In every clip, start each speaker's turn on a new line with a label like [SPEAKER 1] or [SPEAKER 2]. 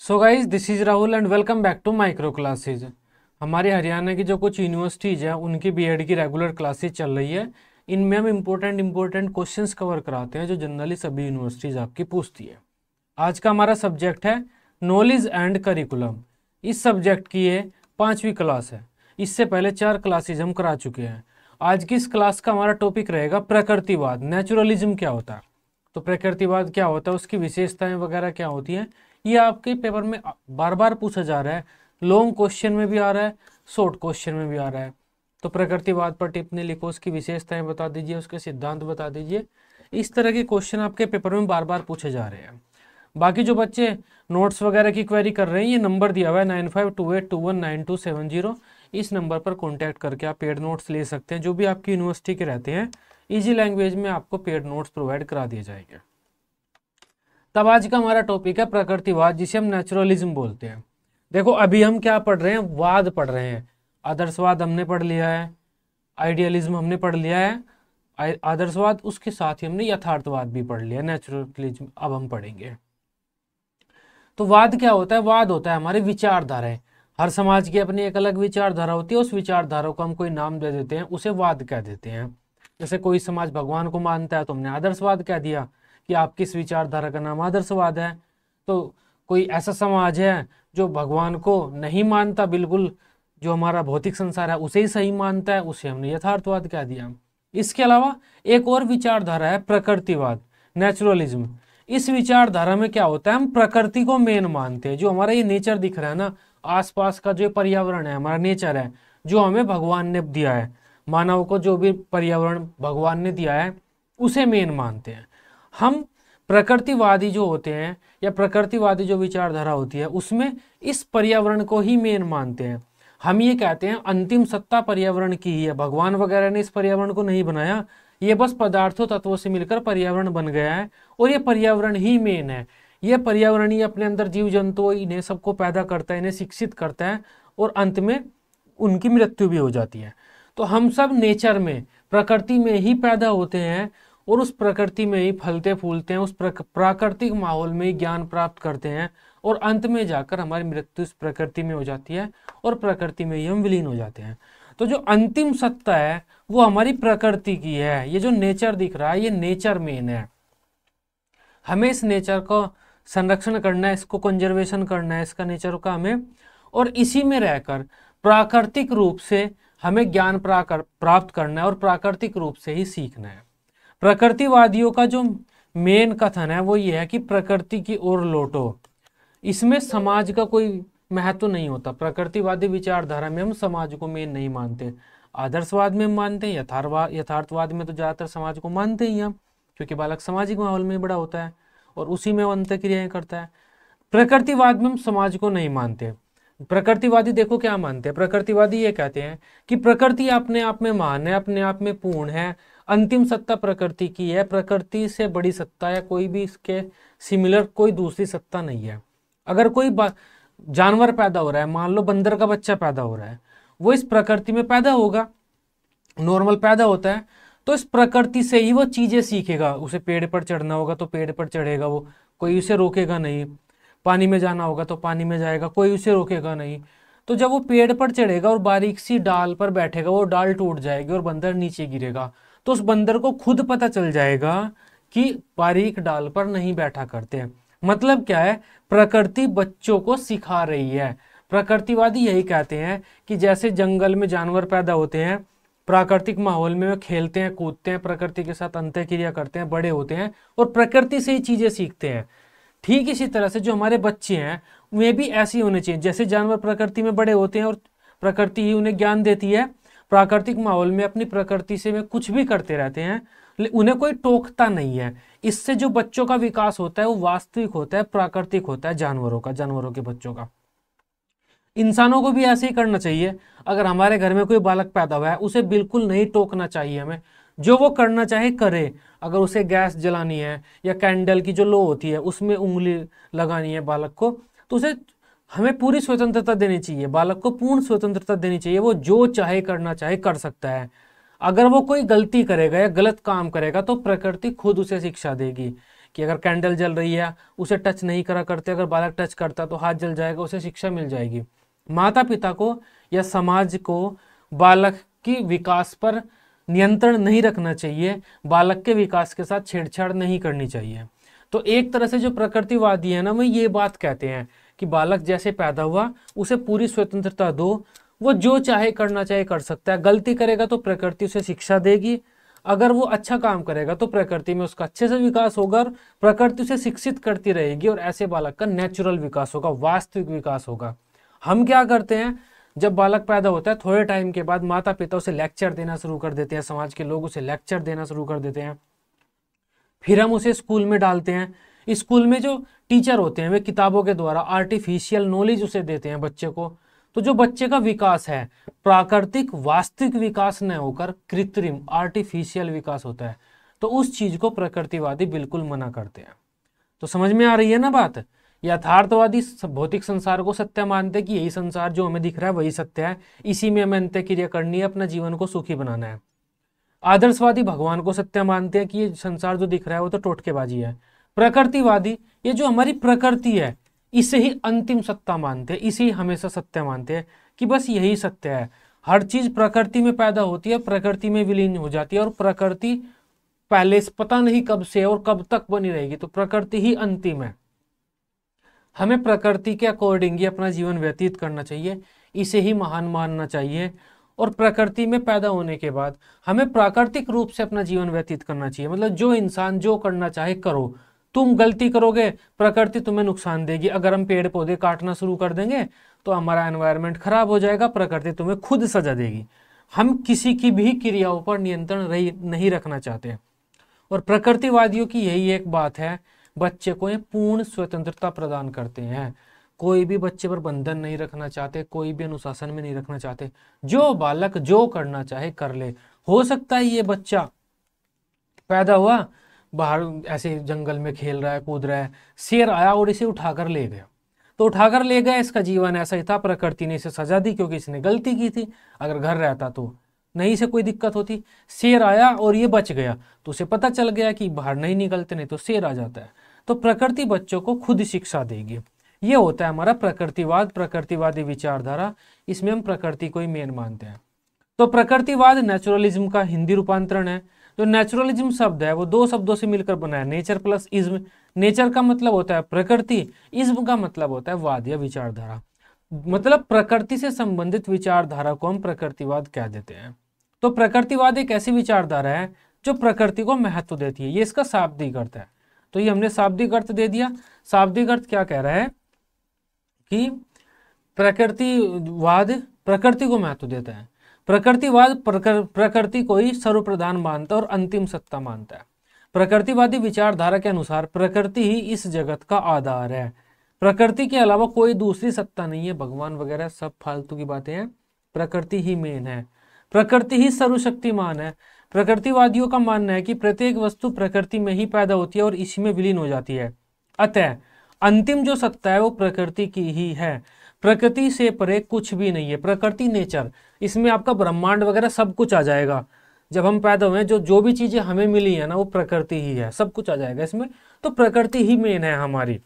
[SPEAKER 1] So guys this is Rahul and welcome back to micro classes. हमारे हरियाणा की जो कुछ यूनिवर्सिटीज़ हैं उनकी बीएड की रेगुलर क्लासेज चल रही है। इनमें हम इम्पोर्टेंट क्वेश्चंस कवर कराते हैं जो जनरली सभी यूनिवर्सिटीज़ आपकी पूछती है। आज का हमारा सब्जेक्ट है नॉलेज एंड करिकुलम। इस सब्जेक्ट की ये 5वीं क्लास है। इससे पहले 4 क्लासेज हम करा चुके हैं। आज की इस क्लास का हमारा टॉपिक रहेगा प्रकृतिवाद, नेचुरलिज्म क्या होता है। तो प्रकृतिवाद क्या होता है, उसकी विशेषताएं वगैरह क्या होती हैं, ये आपके पेपर में बार बार पूछा जा रहा है। लॉन्ग क्वेश्चन में भी आ रहा है, शॉर्ट क्वेश्चन में भी आ रहा है। तो प्रकृतिवाद पर टिप्पणी लिखो, उसकी विशेषताएं बता दीजिए, उसके सिद्धांत बता दीजिए। इस तरह के क्वेश्चन आपके पेपर में बार बार पूछे जा रहे हैं। बाकी जो बच्चे नोट्स वगैरह की क्वेरी कर रहे हैं, ये नंबर दिया हुआ है 9528219270। इस नंबर पर कॉन्टैक्ट करके आप पेड नोट्स ले सकते हैं। जो भी आपकी यूनिवर्सिटी के रहते हैं, ईजी लैंग्वेज में आपको पेड नोट्स प्रोवाइड करा दिए जाएंगे। तब आज का हमारा टॉपिक है प्रकृतिवाद, जिसे हम नेचुरलिज्म बोलते हैं। देखो अभी हम क्या पढ़ रहे हैं, वाद पढ़ रहे हैं। आदर्शवाद हमने पढ़ लिया है, आइडियलिज्म हमने पढ़ लिया है, आदर्शवाद, उसके साथ ही हमने यथार्थवाद भी पढ़ लिया। नेचुरलिज्म अब हम पढ़ेंगे। तो वाद क्या होता है? वाद होता है हमारी विचारधाराएं। हर समाज की अपनी एक अलग विचारधारा होती है। उस विचारधारा को हम कोई नाम दे देते हैं, उसे वाद कह देते हैं। जैसे कोई समाज भगवान को मानता है तो हमने आदर्शवाद कह दिया कि आपकी इस विचारधारा का नाम आदर्शवाद है। तो कोई ऐसा समाज है जो भगवान को नहीं मानता, बिल्कुल जो हमारा भौतिक संसार है उसे ही सही मानता है, उसे हमने यथार्थवाद कह दिया। इसके अलावा एक और विचारधारा है प्रकृतिवाद, नेचुरलिज्म। इस विचारधारा में क्या होता है, हम प्रकृति को मेन मानते हैं। जो हमारा ये नेचर दिख रहा है ना, आसपास का जो पर्यावरण है, हमारा नेचर है, जो हमें भगवान ने दिया है, मानव को जो भी पर्यावरण भगवान ने दिया है उसे मेन मानते हैं। हम प्रकृतिवादी जो होते हैं या प्रकृतिवादी जो विचारधारा होती है उसमें इस पर्यावरण को ही मेन मानते हैं। हम ये कहते हैं अंतिम सत्ता पर्यावरण की ही है, भगवान वगैरह ने इस पर्यावरण को नहीं बनाया, ये बस पदार्थों तत्वों से मिलकर पर्यावरण बन गया है और ये पर्यावरण ही मेन है। ये पर्यावरण ही अपने अंदर जीव जंतु इन्हें सबको पैदा करता है, इन्हें शिक्षित करता है और अंत में उनकी मृत्यु भी हो जाती है। तो हम सब नेचर में, प्रकृति में ही पैदा होते हैं और उस प्रकृति में ही फलते फूलते हैं, उस प्राकृतिक माहौल में ही ज्ञान प्राप्त करते हैं और अंत में जाकर हमारी मृत्यु इस प्रकृति में हो जाती है और प्रकृति में ही हम विलीन हो जाते हैं। तो जो अंतिम सत्ता है वो हमारी प्रकृति की है। ये जो नेचर दिख रहा है ये नेचर मेन है। हमें इस नेचर को संरक्षण करना है, इसको कंजर्वेशन करना है, इसका नेचर का हमें, और इसी में रहकर प्राकृतिक रूप से हमें ज्ञान प्राप्त करना है और प्राकृतिक रूप से ही सीखना है। प्रकृतिवादियों का जो मेन कथन है वो ये है कि प्रकृति की ओर लौटो। इसमें समाज का कोई महत्व नहीं होता। प्रकृतिवादी विचारधारा में हम समाज को मेन नहीं मानते। आदर्शवाद में हम मानते हैं, यथार्थवाद में तो ज्यादातर समाज को मानते ही हम, क्योंकि बालक सामाजिक माहौल में बड़ा होता है और उसी में वो अंतःक्रियाएं करता है। प्रकृतिवाद में हम समाज को नहीं मानते। प्रकृतिवादी देखो क्या मानते हैं, प्रकृतिवादी ये कहते हैं कि प्रकृति अपने आप में महान है, अपने आप में पूर्ण है, अंतिम सत्ता प्रकृति की है, प्रकृति से बड़ी सत्ता या कोई भी इसके सिमिलर कोई दूसरी सत्ता नहीं है। अगर कोई जानवर पैदा हो रहा है, मान लो बंदर का बच्चा पैदा हो रहा है, वो इस प्रकृति में पैदा होगा, नॉर्मल पैदा होता है, तो इस प्रकृति से ही वो चीजें सीखेगा। उसे पेड़ पर चढ़ना होगा तो पेड़ पर चढ़ेगा, वो कोई उसे रोकेगा नहीं। पानी में जाना होगा तो पानी में जाएगा, कोई उसे रोकेगा नहीं। तो जब वो पेड़ पर चढ़ेगा और बारीक सी डाल पर बैठेगा, वो डाल टूट जाएगी और बंदर नीचे गिरेगा, तो उस बंदर को खुद पता चल जाएगा कि बारीक डाल पर नहीं बैठा करते हैं। मतलब क्या है, प्रकृति बच्चों को सिखा रही है। प्रकृतिवादी यही कहते हैं कि जैसे जंगल में जानवर पैदा होते हैं, प्राकृतिक माहौल में वे खेलते हैं, कूदते हैं, प्रकृति के साथ अंतःक्रिया करते हैं, बड़े होते हैं और प्रकृति से ही चीजें सीखते हैं। ठीक इसी तरह से जो हमारे बच्चे हैं वे भी ऐसे होने चाहिए। जैसे जानवर प्रकृति में बड़े होते हैं और प्रकृति ही उन्हें ज्ञान देती है, प्राकृतिक माहौल में अपनी प्रकृति से वे कुछ भी करते रहते हैं, उन्हें कोई टोकता नहीं है। इससे जो बच्चों का विकास होता है वो वास्तविक होता है, प्राकृतिक होता है जानवरों का, जानवरों के बच्चों का। इंसानों को भी ऐसे ही करना चाहिए। अगर हमारे घर में कोई बालक पैदा हुआ है उसे बिल्कुल नहीं टोकना चाहिए हमें, जो वो करना चाहे करे। अगर उसे गैस जलानी है या कैंडल की जो लो होती है उसमें उंगली लगानी है बालक को, तो उसे हमें पूरी स्वतंत्रता देनी चाहिए, बालक को पूर्ण स्वतंत्रता देनी चाहिए। वो जो चाहे करना चाहे कर सकता है। अगर वो कोई गलती करेगा या गलत काम करेगा तो प्रकृति खुद उसे शिक्षा देगी कि अगर कैंडल जल रही है उसे टच नहीं करा करते, अगर बालक टच करता तो हाथ जल जाएगा, उसे शिक्षा मिल जाएगी। माता पिता को या समाज को बालक की विकास पर नियंत्रण नहीं रखना चाहिए, बालक के विकास के साथ छेड़छाड़ नहीं करनी चाहिए। तो एक तरह से जो प्रकृतिवादी है ना, वो ये बात कहते हैं कि बालक जैसे पैदा हुआ उसे पूरी स्वतंत्रता दो, वो जो चाहे करना चाहे कर सकता है, गलती करेगा तो प्रकृति उसे शिक्षा देगी, अगर वो अच्छा काम करेगा तो प्रकृति में उसका अच्छे से विकास होगा और प्रकृति उसे शिक्षित करती रहेगी और ऐसे बालक का नेचुरल विकास होगा, वास्तविक विकास होगा। हम क्या करते हैं, जब बालक पैदा होता है थोड़े टाइम के बाद माता पिता उसे लेक्चर देना शुरू कर देते हैं, समाज के लोग उसे लेक्चर देना शुरू कर देते हैं, फिर हम उसे स्कूल में डालते हैं। स्कूल में जो टीचर होते हैं वे किताबों के द्वारा आर्टिफिशियल नॉलेज उसे देते हैं बच्चे को। तो जो बच्चे का विकास है प्राकृतिक वास्तविक विकास न होकर कृत्रिम आर्टिफिशियल विकास होता है, तो उस चीज को प्रकृतिवादी बिल्कुल मना करते हैं। तो समझ में आ रही है ना बात। यथार्थवादी भौतिक संसार को सत्य मानते हैं कि यही संसार जो हमें दिख रहा है वही सत्य है, इसी में हमें अंत्य क्रिया करनी है, अपना जीवन को सुखी बनाना है। आदर्शवादी भगवान को सत्य मानते हैं कि ये संसार जो दिख रहा है वो तो टोटकेबाजी है। प्रकृतिवादी ये जो हमारी प्रकृति है इसे ही अंतिम सत्ता मानते हैं, इसे ही हमेशा सत्य मानते हैं कि बस यही सत्य है। हर चीज प्रकृति में पैदा होती है, प्रकृति में विलीन हो जाती है और प्रकृति पहले से पता नहीं कब से और कब तक बनी रहेगी, तो प्रकृति ही अंतिम है। हमें प्रकृति के अकॉर्डिंग ही अपना जीवन व्यतीत करना चाहिए, इसे ही महान मानना चाहिए और प्रकृति में पैदा होने के बाद हमें प्राकृतिक रूप से अपना जीवन व्यतीत करना चाहिए। मतलब जो इंसान जो करना चाहे करो, तुम गलती करोगे प्रकृति तुम्हें नुकसान देगी। अगर हम पेड़ पौधे काटना शुरू कर देंगे तो हमारा एनवायरनमेंट खराब हो जाएगा, प्रकृति तुम्हें खुद सजा देगी। हम किसी की भी क्रियाओं पर नियंत्रण नहीं रखना चाहते और प्रकृतिवादियों की यही एक बात है, बच्चे को ये पूर्ण स्वतंत्रता प्रदान करते हैं। कोई भी बच्चे पर बंधन नहीं रखना चाहते, कोई भी अनुशासन में नहीं रखना चाहते, जो बालक जो करना चाहे कर ले। हो सकता है ये बच्चा पैदा हुआ बाहर ऐसे जंगल में खेल रहा है कूद रहा है, शेर आया और इसे उठाकर ले गया, तो उठाकर ले गया, इसका जीवन ऐसा ही था, प्रकृति ने इसे सजा दी क्योंकि इसने गलती की थी। अगर घर रहता तो नहीं से कोई दिक्कत होती। शेर आया और ये बच गया तो उसे पता चल गया कि बाहर नहीं निकलते, नहीं तो शेर आ जाता है। तो प्रकृति बच्चों को खुद शिक्षा देगी। ये होता है हमारा प्रकृतिवाद, प्रकृतिवादी विचारधारा। इसमें हम प्रकृति को ही मेन मानते हैं। तो प्रकृतिवाद नेचुरलिज्म का हिंदी रूपांतरण है। जो नेचुरलिज्म शब्द है वो दो शब्दों से मिलकर बना है, नेचर प्लस इज्म। नेचर का मतलब होता है प्रकृति, इज्म का मतलब होता है वाद या विचारधारा। मतलब प्रकृति से संबंधित विचारधारा को हम प्रकृतिवाद कह देते हैं। तो प्रकृतिवाद एक ऐसी विचारधारा है जो प्रकृति को महत्व देती है। ये इसका शाब्दिक अर्थ है। तो ये हमने शाब्दिक अर्थ दे दिया। शाब्दिक अर्थ क्या कह रहा है कि प्रकृतिवाद प्रकृति को महत्व देता है। प्रकृतिवाद प्रकृति को ही सर्वप्रधान मानता है और अंतिम सत्ता मानता है। प्रकृतिवादी विचारधारा के अनुसार प्रकृति ही इस जगत का आधार है, प्रकृति के अलावा कोई दूसरी सत्ता नहीं है। भगवान वगैरह सब फालतू की बातें हैं, प्रकृति ही मेन है, प्रकृति ही सर्वशक्तिमान है। प्रकृतिवादियों का मानना है कि प्रत्येक वस्तु प्रकृति में ही पैदा होती है और इसी में विलीन हो जाती है। अतः अंतिम जो सत्ता है वो प्रकृति की ही है, प्रकृति से परे कुछ भी नहीं है। प्रकृति नेचर, इसमें आपका ब्रह्मांड वगैरह सब कुछ आ जाएगा। जब हम पैदा हुए जो भी चीजें हमें मिली है ना वो प्रकृति ही है, सब कुछ आ जाएगा इसमें। तो प्रकृति ही मेन है हमारी।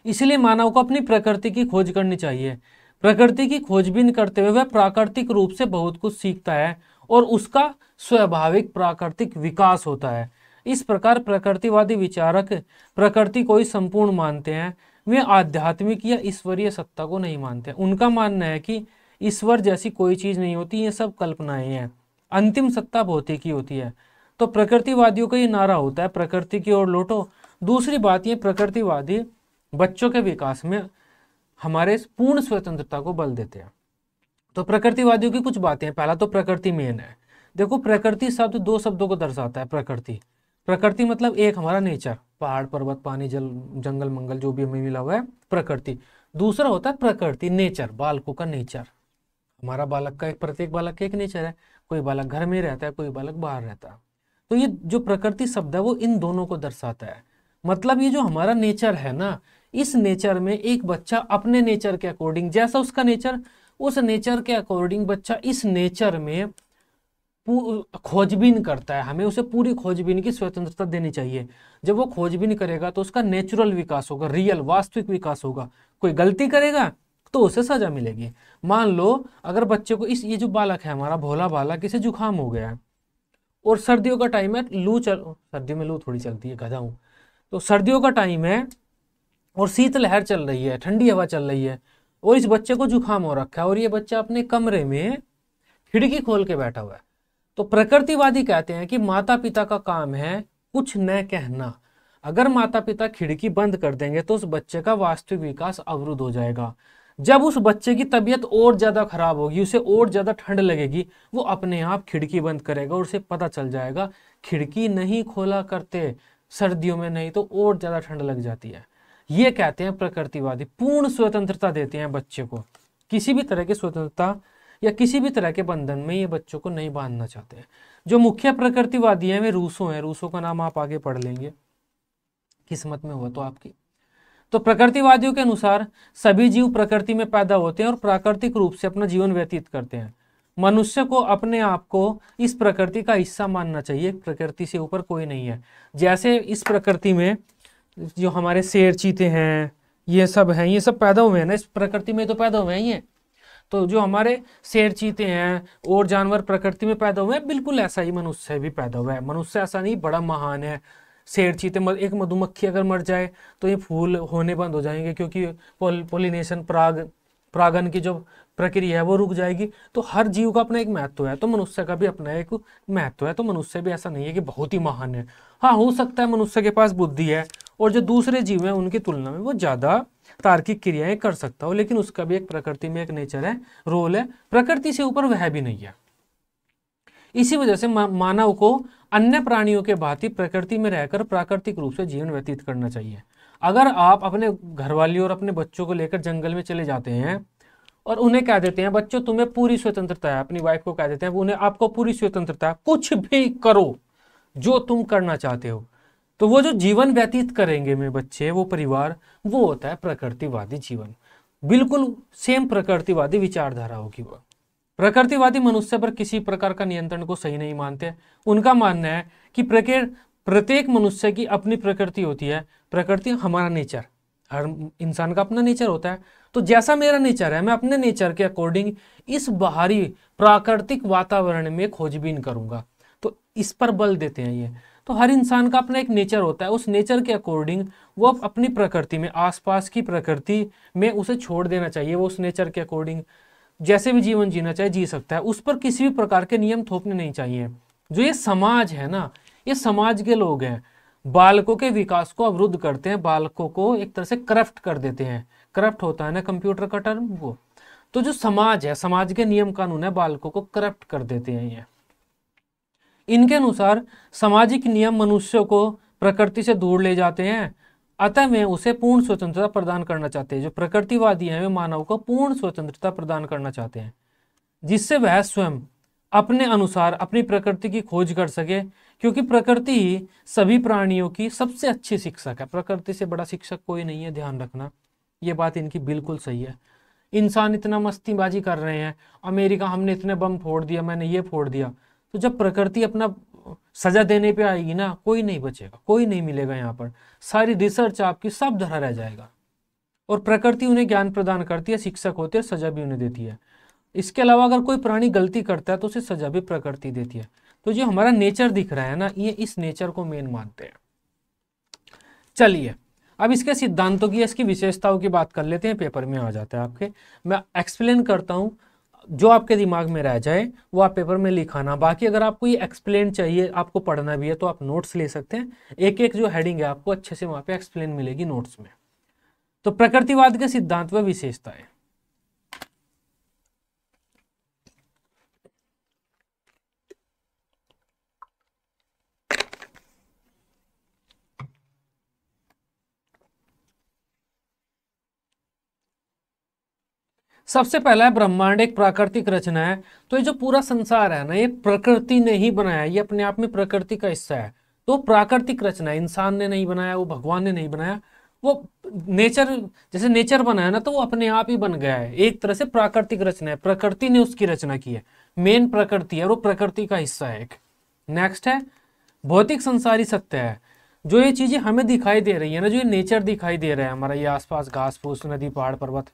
[SPEAKER 1] इसलिए मानव को अपनी प्रकृति की खोज करनी चाहिए। प्रकृति की खोजबीन करते हुए वह प्राकृतिक रूप से बहुत कुछ सीखता है और उसका स्वाभाविक प्राकृतिक विकास होता है। इस प्रकार प्रकृतिवादी विचारक प्रकृति को ही संपूर्ण मानते हैं। वे आध्यात्मिक या ईश्वरीय सत्ता को नहीं मानते। उनका मानना है कि ईश्वर जैसी कोई चीज नहीं होती, ये सब कल्पनाएं हैं, अंतिम सत्ता भौतिक ही होती है। तो प्रकृतिवादियों का ये नारा होता है प्रकृति की ओर लौटो। दूसरी बात ये प्रकृतिवादी बच्चों के विकास में हमारे पूर्ण स्वतंत्रता को बल देते हैं। तो प्रकृतिवादियों की कुछ बातें हैं। पहला तो प्रकृति मेन है। देखो प्रकृति शब्द दो शब्दों को दर्शाता है। प्रकृति मतलब एक हमारा नेचर, पहाड़ पर्वत पानी जल जंगल मंगल जो भी हमें मिला हुआ है प्रकृति। दूसरा होता है प्रकृति नेचर, बालकों का नेचर। हमारा बालक का प्रत्येक बालक का एक नेचर है, कोई बालक घर में रहता है, कोई बालक बाहर रहता है। तो ये जो प्रकृति शब्द है वो इन दोनों को दर्शाता है। मतलब ये जो हमारा नेचर है ना, इस नेचर में एक बच्चा अपने नेचर के अकॉर्डिंग, जैसा उसका नेचर, उस नेचर के अकॉर्डिंग बच्चा इस नेचर में खोजबीन करता है, हमें उसे पूरी खोजबीन की स्वतंत्रता देनी चाहिए। जब वो खोजबीन करेगा तो उसका नेचुरल विकास होगा, रियल वास्तविक विकास होगा। कोई गलती करेगा तो उसे सजा मिलेगी। मान लो अगर बच्चे को ये जो बालक है हमारा भोला बालक, इसे जुकाम हो गया है और सर्दियों का टाइम है, सर्दियों में लू थोड़ी चलती है, गधा हूं। तो सर्दियों का टाइम है और शीतलहर चल रही है, ठंडी हवा चल रही है और इस बच्चे को जुकाम हो रखा है और ये बच्चा अपने कमरे में खिड़की खोल के बैठा हुआ है। तो प्रकृतिवादी कहते हैं कि माता पिता का काम है कुछ न कहना। अगर माता पिता खिड़की बंद कर देंगे तो उस बच्चे का वास्तविक विकास अवरुद्ध हो जाएगा। जब उस बच्चे की तबीयत और ज्यादा खराब होगी, उसे और ज्यादा ठंड लगेगी, वो अपने आप खिड़की बंद करेगा और उसे पता चल जाएगा खिड़की नहीं खोला करते सर्दियों में, नहीं तो और ज्यादा ठंड लग जाती है। ये कहते हैं प्रकृतिवादी। पूर्ण स्वतंत्रता देते हैं बच्चे को, किसी भी तरह की स्वतंत्रता या किसी भी तरह के बंधन में ये बच्चों को नहीं बांधना चाहते हैं। जो मुख्य प्रकृतिवादी हैं वे रूसो हैं। रूसो का नाम आप आगे पढ़ लेंगे, किस्मत में हुआ तो आपकी। तो प्रकृतिवादियों के अनुसार सभी जीव प्रकृति में पैदा होते हैं और प्राकृतिक रूप से अपना जीवन व्यतीत करते हैं। मनुष्य को अपने आप को इस प्रकृति का हिस्सा मानना चाहिए, प्रकृति से ऊपर कोई नहीं है। जैसे इस प्रकृति में जो हमारे शेर चीते हैं, ये सब हैं, ये सब पैदा हुए हैं ना, इस प्रकृति में तो पैदा हुए हैं ये। तो जो हमारे शेर चीते हैं और जानवर प्रकृति में पैदा हुए हैं, बिल्कुल ऐसा ही मनुष्य भी पैदा हुआ है। मनुष्य ऐसा नहीं बड़ा महान है। शेर चीते, एक मधुमक्खी अगर मर जाए तो ये फूल होने बंद हो जाएंगे, क्योंकि पोलिनेशन परागन की जो प्रक्रिया है वो रुक जाएगी। तो हर जीव का अपना एक महत्व है, तो मनुष्य का भी अपना एक महत्व है। तो मनुष्य भी ऐसा नहीं है कि बहुत ही महान है। हाँ, हो सकता है मनुष्य के पास बुद्धि है और जो दूसरे जीव हैं उनकी तुलना में वो ज्यादा तार्किक क्रियाएं कर सकता हो, लेकिन उसका भी एक प्रकृति में एक नेचर है, रोल है। प्रकृति से ऊपर वह भी नहीं है। इसी वजह से मानव को अन्य प्राणियों के भांति प्रकृति में रहकर प्राकृतिक रूप से जीवन व्यतीत करना चाहिए। अगर आप अपने घरवाली और अपने बच्चों को लेकर जंगल में चले जाते हैं और उन्हें कह देते हैं बच्चों तुम्हें पूरी स्वतंत्रता है, अपनी वाइफ को कह देते हैं उन्हें आपको पूरी स्वतंत्रता है, कुछ भी करो जो तुम करना चाहते हो, तो वो जो जीवन व्यतीत करेंगे मेरे बच्चे, वो परिवार, वो होता है प्रकृतिवादी जीवन। बिल्कुल सेम प्रकृतिवादी विचारधारा होगी वो। प्रकृतिवादी मनुष्य पर किसी प्रकार का नियंत्रण को सही नहीं मानते। उनका मानना है कि प्रत्येक मनुष्य की अपनी प्रकृति होती है। प्रकृति हमारा नेचर, हर इंसान का अपना नेचर होता है। तो जैसा मेरा नेचर है, मैं अपने नेचर के अकॉर्डिंग इस बाहरी प्राकृतिक वातावरण में खोजबीन करूंगा। तो इस पर बल देते हैं ये। तो हर इंसान का अपना एक नेचर होता है, उस नेचर के अकॉर्डिंग वो अपनी प्रकृति में, आसपास की प्रकृति में उसे छोड़ देना चाहिए। वो उस नेचर के अकॉर्डिंग जैसे भी जीवन जीना चाहे जी सकता है, उस पर किसी भी प्रकार के नियम थोपने नहीं चाहिए। जो ये समाज है ना, ये समाज के लोग हैं, बालकों के विकास को अवरुद्ध करते हैं, बालकों को एक तरह से करप्ट कर देते हैं। करप्ट होता है ना कंप्यूटर का टर्म, वो। तो जो समाज है, समाज के नियम कानून है, बालकों को करप्ट कर देते हैं ये। इनके अनुसार सामाजिक नियम मनुष्य को प्रकृति से दूर ले जाते हैं, अतः वे उसे पूर्ण स्वतंत्रता प्रदान करना चाहते हैं। जो प्रकृतिवादी हैं वे मानव को पूर्ण स्वतंत्रता प्रदान करना चाहते हैं, जिससे वह स्वयं अपने अनुसार अपनी प्रकृति की खोज कर सके, क्योंकि प्रकृति ही सभी प्राणियों की सबसे अच्छी शिक्षक है। प्रकृति से बड़ा शिक्षक कोई नहीं है, ध्यान रखना, ये बात इनकी बिल्कुल सही है। इंसान इतना मस्तीबाजी कर रहे हैं, अमेरिका हमने इतने बम फोड़ दिया, मैंने ये फोड़ दिया, तो जब प्रकृति अपना सजा देने पे आएगी ना, कोई नहीं बचेगा, कोई नहीं मिलेगा यहाँ पर। सारी रिसर्च आपकी सब धरा रह जाएगा। और प्रकृति उन्हें ज्ञान प्रदान करती है, शिक्षक होते हैं, सजा भी उन्हें देती है। इसके अलावा अगर कोई प्राणी गलती करता है तो उसे सजा भी प्रकृति देती है। तो जो हमारा नेचर दिख रहा है ना, ये इस नेचर को मेन मानते हैं। चलिए अब इसके सिद्धांतों की, इसकी विशेषताओं की बात कर लेते हैं, पेपर में आ जाता है आपके। मैं एक्सप्लेन करता हूँ, जो आपके दिमाग में रह जाए वो आप पेपर में लिखाना। बाकी अगर आपको ये एक्सप्लेन चाहिए, आपको पढ़ना भी है, तो आप नोट्स ले सकते हैं। एक एक जो हेडिंग है आपको अच्छे से वहां पे एक्सप्लेन मिलेगी नोट्स में। तो प्रकृतिवाद के सिद्धांत व विशेषताएं। सबसे पहला है ब्रह्मांड एक प्राकृतिक रचना है। तो ये जो पूरा संसार है ना, ये प्रकृति ने ही बनाया, ये अपने आप में प्रकृति का हिस्सा है। तो प्राकृतिक रचना है, इंसान ने नहीं बनाया, वो भगवान ने नहीं बनाया, वो नेचर, जैसे नेचर बना है ना तो वो अपने आप ही बन गया है, एक तरह से प्राकृतिक रचना है, प्रकृति ने उसकी रचना की है, मेन प्रकृति है और वो प्रकृति का हिस्सा है एक। नेक्स्ट है भौतिक संसारी सत्य है, जो ये चीजें हमें दिखाई दे रही है ना, जो ये नेचर दिखाई दे रहा है हमारा, ये आसपास घास फूस नदी पहाड़ पर्वत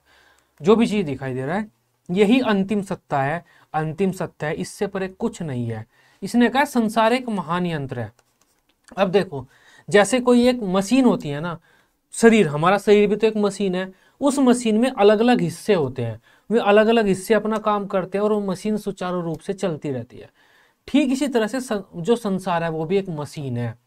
[SPEAKER 1] जो भी चीज दिखाई दे रहा है, यही अंतिम सत्ता है, अंतिम सत्य है, इससे परे कुछ नहीं है। इसने कहा संसार एक महान यंत्र है। अब देखो जैसे कोई एक मशीन होती है ना, शरीर, हमारा शरीर भी तो एक मशीन है, उस मशीन में अलग अलग हिस्से होते हैं, वे अलग अलग हिस्से अपना काम करते हैं और वो मशीन सुचारू रूप से चलती रहती है। ठीक इसी तरह से जो संसार है वो भी एक मशीन है,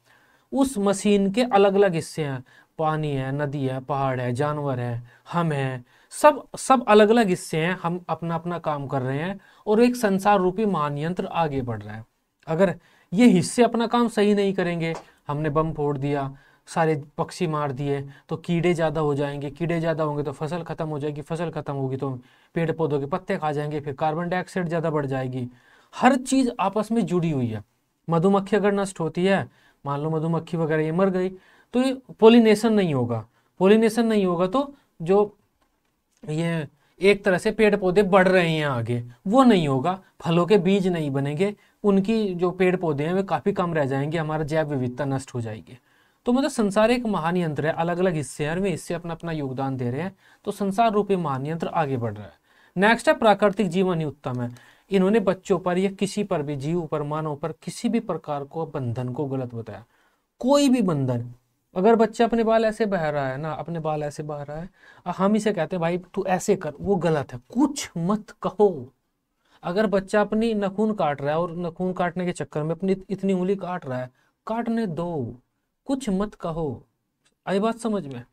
[SPEAKER 1] उस मशीन के अलग अलग हिस्से हैं, पानी है, नदी है, पहाड़ है, जानवर है, हम हैं, सब अलग अलग हिस्से हैं, हम अपना अपना काम कर रहे हैं और एक संसार रूपी महान यंत्र आगे बढ़ रहा है। अगर ये हिस्से अपना काम सही नहीं करेंगे, हमने बम फोड़ दिया, सारे पक्षी मार दिए, तो कीड़े ज़्यादा हो जाएंगे, कीड़े ज़्यादा होंगे तो फसल खत्म हो जाएगी, फसल खत्म होगी तो पेड़ पौधों के पत्ते खा जाएंगे, फिर कार्बन डाइऑक्साइड ज़्यादा बढ़ जाएगी। हर चीज़ आपस में जुड़ी हुई है। मधुमक्खी अगर नष्ट होती है, मान लो मधुमक्खी वगैरह ये मर गई, तो ये पोलिनेशन नहीं होगा, पोलिनेशन नहीं होगा तो जो ये एक तरह से पेड़ पौधे बढ़ रहे हैं आगे वो नहीं होगा, फलों के बीज नहीं बनेंगे, उनकी जो पेड़ पौधे हैं वे काफ़ी कम रह जाएंगे, हमारा जैव विविधता नष्ट हो जाएगी। तो मतलब संसार एक महान यंत्र है, अलग अलग हिस्से हैं, वे हिस्से अपना अपना योगदान दे रहे हैं, तो संसार रूपी महान यंत्र आगे बढ़ रहा है। नेक्स्ट है प्राकृतिक जीवन ही उत्तम है। इन्होंने बच्चों पर या किसी पर भी, जीव पर, मानव पर किसी भी प्रकार को बंधन को गलत बताया। कोई भी बंधन, अगर बच्चा अपने बाल ऐसे बह रहा है ना, अपने बाल ऐसे बह रहा है, हम इसे कहते हैं भाई तू ऐसे कर, वो गलत है, कुछ मत कहो। अगर बच्चा अपनी नाखून काट रहा है और नाखून काटने के चक्कर में अपनी इतनी उंगली काट रहा है, काटने दो, कुछ मत कहो। आई बात समझ में?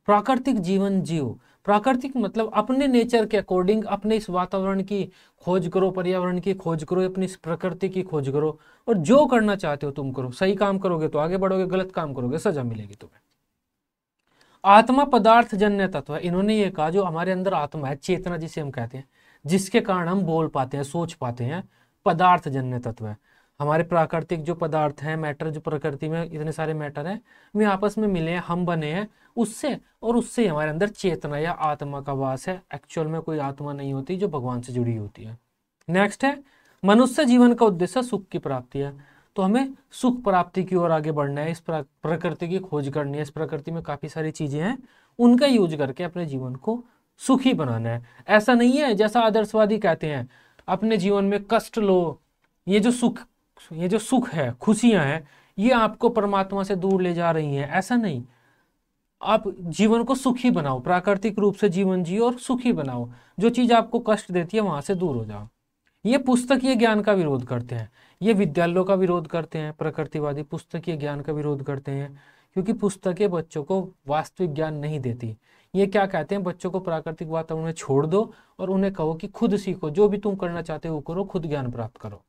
[SPEAKER 1] प्राकृतिक जीवन जियो, प्राकृतिक मतलब अपने नेचर के अकॉर्डिंग अपने इस वातावरण की खोज करो, पर्यावरण की खोज करो, अपनी इस प्रकृति की खोज करो और जो करना चाहते हो तुम करो। सही काम करोगे तो आगे बढ़ोगे, गलत काम करोगे सजा मिलेगी तुम्हें। आत्मा पदार्थ जन्य तत्व है। इन्होंने ये कहा जो हमारे अंदर आत्मा है, चेतना जिसे हम कहते हैं, जिसके कारण हम बोल पाते हैं, सोच पाते हैं, पदार्थ जन्य तत्व है। हमारे प्राकृतिक जो पदार्थ हैं, मैटर, जो प्रकृति में इतने सारे मैटर हैं, वे आपस में मिले हैं, हम बने हैं उससे, और उससे हमारे अंदर चेतना या आत्मा का वास है। एक्चुअल में कोई आत्मा नहीं होती जो भगवान से जुड़ी होती है। नेक्स्ट है मनुष्य जीवन का उद्देश्य सुख की प्राप्ति है। तो हमें सुख प्राप्ति की ओर आगे बढ़ना है, इस प्रकृति की खोज करनी है। इस प्रकृति में काफी सारी चीजें हैं, उनका यूज करके अपने जीवन को सुखी बनाना है। ऐसा नहीं है जैसा आदर्शवादी कहते हैं अपने जीवन में कष्ट लो, ये जो सुख है, खुशियां हैं, ये आपको परमात्मा से दूर ले जा रही हैं, ऐसा नहीं। आप जीवन को सुखी बनाओ, प्राकृतिक रूप से जीवन जियो और सुखी बनाओ। जो चीज आपको कष्ट देती है वहां से दूर हो जाओ। ये पुस्तकीय ज्ञान का विरोध करते हैं, ये विद्यालयों का विरोध करते हैं। प्रकृतिवादी पुस्तकीय ज्ञान का विरोध करते हैं क्योंकि पुस्तकें बच्चों को वास्तविक ज्ञान नहीं देती। ये क्या कहते हैं, बच्चों को प्राकृतिक वातावरण में छोड़ दो और उन्हें कहो कि खुद सीखो, जो भी तुम करना चाहते हो वो करो, खुद ज्ञान प्राप्त करो।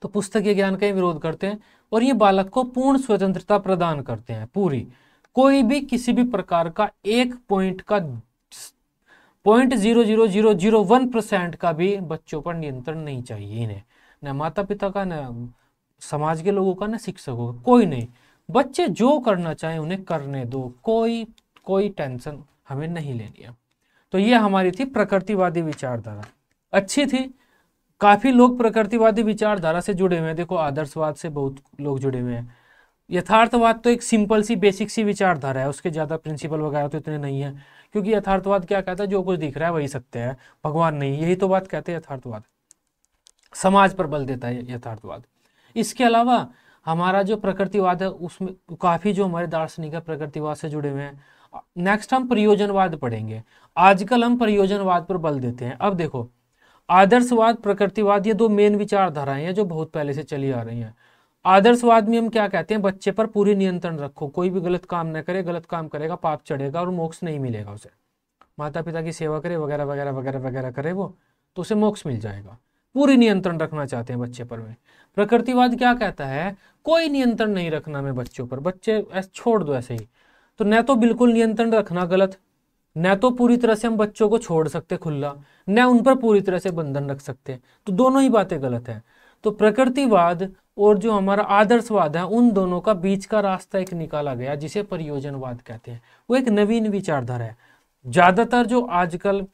[SPEAKER 1] तो पुस्तकीय ज्ञान का ही विरोध करते हैं और ये बालक को पूर्ण स्वतंत्रता प्रदान करते हैं, पूरी। कोई भी किसी भी प्रकार का एक पॉइंट का 0.00001% का भी बच्चों पर नियंत्रण नहीं चाहिए इन्हें, न माता पिता का, न समाज के लोगों का, न शिक्षकों का, कोई नहीं। बच्चे जो करना चाहें उन्हें करने दो, कोई टेंशन हमें नहीं लेनी है। तो ये हमारी थी प्रकृतिवादी विचारधारा, अच्छी थी। काफी लोग प्रकृतिवादी विचारधारा से जुड़े हुए हैं, देखो आदर्शवाद से बहुत लोग जुड़े हुए हैं। यथार्थवाद तो एक सिंपल सी बेसिक सी विचारधारा है, उसके ज्यादा प्रिंसिपल वगैरह तो इतने नहीं है, क्योंकि यथार्थवाद क्या कहता है, जो कुछ दिख रहा है वही सत्य है, भगवान नहीं, यही तो बात कहते हैं यथार्थवाद। समाज पर बल देता है यथार्थवाद। इसके अलावा हमारा जो प्रकृतिवाद है उसमें काफी जो हमारे दार्शनिक है प्रकृतिवाद से जुड़े हुए हैं। नेक्स्ट हम प्रयोजनवाद पढ़ेंगे। आजकल हम प्रयोजनवाद पर बल देते हैं। अब देखो आदर्शवाद, प्रकृतिवाद, ये दो मेन विचारधाराएं हैं जो बहुत पहले से चली आ रही हैं। आदर्शवाद में हम क्या कहते हैं, बच्चे पर पूरी नियंत्रण रखो, कोई भी गलत काम न करे, गलत काम करेगा पाप चढ़ेगा और मोक्ष नहीं मिलेगा उसे। माता पिता की सेवा करे वगैरह वगैरह वगैरह वगैरह करे वो, तो उसे मोक्ष मिल जाएगा। पूरी नियंत्रण रखना चाहते हैं बच्चे पर में। प्रकृतिवाद क्या कहता है, कोई नियंत्रण नहीं रखना मैं बच्चों पर, बच्चे छोड़ दो ऐसे ही। तो न तो बिल्कुल नियंत्रण रखना गलत, न तो पूरी तरह से हम बच्चों को छोड़ सकते खुला, न उन पर पूरी तरह से बंधन रख सकते, तो दोनों ही बातें गलत है। तो प्रकृतिवाद और जो हमारा आदर्शवाद है, उन दोनों का बीच का रास्ता एक निकाला गया जिसे प्रयोजनवाद कहते हैं। वो एक नवीन विचारधारा है। ज्यादातर जो आजकल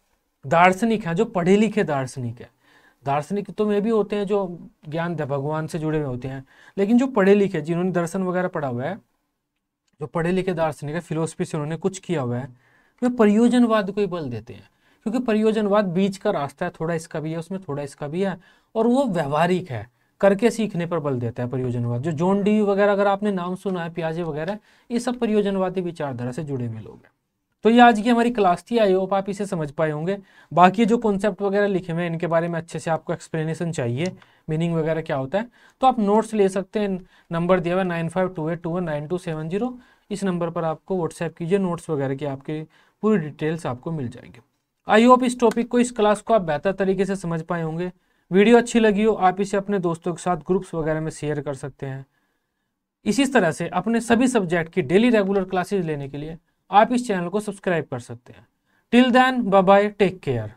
[SPEAKER 1] दार्शनिक हैं, जो पढ़े लिखे दार्शनिक है, दार्शनिक तो में भी होते हैं जो ज्ञान भगवान से जुड़े हुए होते हैं, लेकिन जो पढ़े लिखे, जिन्होंने दर्शन वगैरह पढ़ा हुआ है, जो पढ़े लिखे दार्शनिक है, फिलोसफी से उन्होंने कुछ किया हुआ है, वे प्रयोजनवाद को ही बल देते हैं। क्योंकि प्रयोजनवाद बीच का रास्ता है, थोड़ा इसका भी है उसमें, थोड़ा इसका भी है, और वो व्यवहारिक है, करके सीखने पर बल देता है प्रयोजनवाद। जो जॉन डी वगैरह अगर आपने नाम सुना है, पियाजे वगैरह, ये सब प्रयोजनवादी विचारधारा से जुड़े हुए लोग हैं। तो ये आज की हमारी क्लास थी, आई होप आप इसे समझ पाए होंगे। बाकी जो कॉन्सेप्ट वगैरह लिखे हुए हैं इनके बारे में अच्छे से आपको एक्सप्लेनेशन चाहिए, मीनिंग वगैरह क्या होता है, तो आप नोट्स ले सकते हैं। नंबर दिया हुआ 9528219270, इस नंबर पर आपको व्हाट्सएप कीजिए, नोट्स वगैरह की आपकी पूरी डिटेल्स आपको मिल जाएंगे। आई होप इस टॉपिक को, इस क्लास को आप बेहतर तरीके से समझ पाए होंगे। वीडियो अच्छी लगी हो, आप इसे अपने दोस्तों के साथ ग्रुप्स वगैरह में शेयर कर सकते हैं। इसी तरह से अपने सभी सब्जेक्ट की डेली रेगुलर क्लासेज लेने के लिए आप इस चैनल को सब्सक्राइब कर सकते हैं। Till then, bye bye, take care.